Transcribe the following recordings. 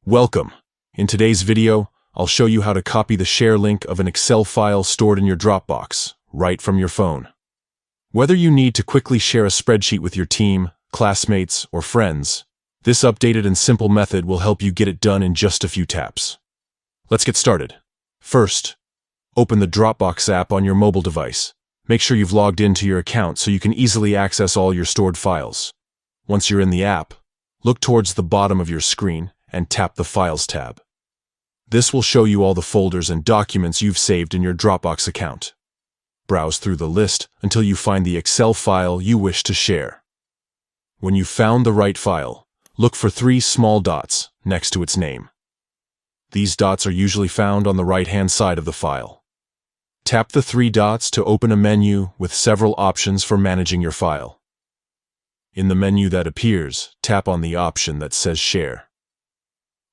Welcome. In today's video, I'll show you how to copy the share link of an Excel file stored in your Dropbox, right from your phone. Whether you need to quickly share a spreadsheet with your team, classmates, or friends, this updated and simple method will help you get it done in just a few taps. Let's get started. First, open the Dropbox app on your mobile device. Make sure you've logged into your account so you can easily access all your stored files. Once you're in the app, look towards the bottom of your screen and tap the Files tab. This will show you all the folders and documents you've saved in your Dropbox account. Browse through the list until you find the Excel file you wish to share. When you've found the right file, look for 3 small dots next to its name. These dots are usually found on the right-hand side of the file. Tap the 3 dots to open a menu with several options for managing your file. In the menu that appears, tap on the option that says Share.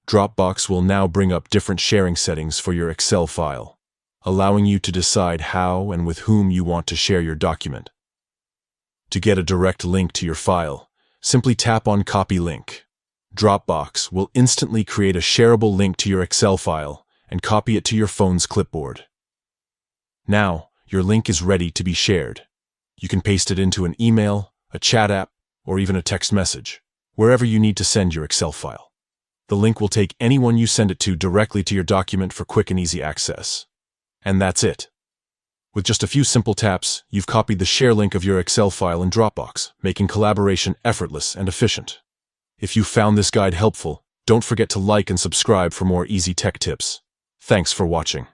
Dropbox will now bring up different sharing settings for your Excel file, allowing you to decide how and with whom you want to share your document. To get a direct link to your file, simply tap on Copy Link. Dropbox will instantly create a shareable link to your Excel file and copy it to your phone's clipboard. Now, your link is ready to be shared. You can paste it into an email, a chat app, or even a text message, wherever you need to send your Excel file. The link will take anyone you send it to directly to your document for quick and easy access. And that's it. With just a few simple taps, you've copied the share link of your Excel file in Dropbox, making collaboration effortless and efficient. If you found this guide helpful, don't forget to like and subscribe for more easy tech tips. Thanks for watching.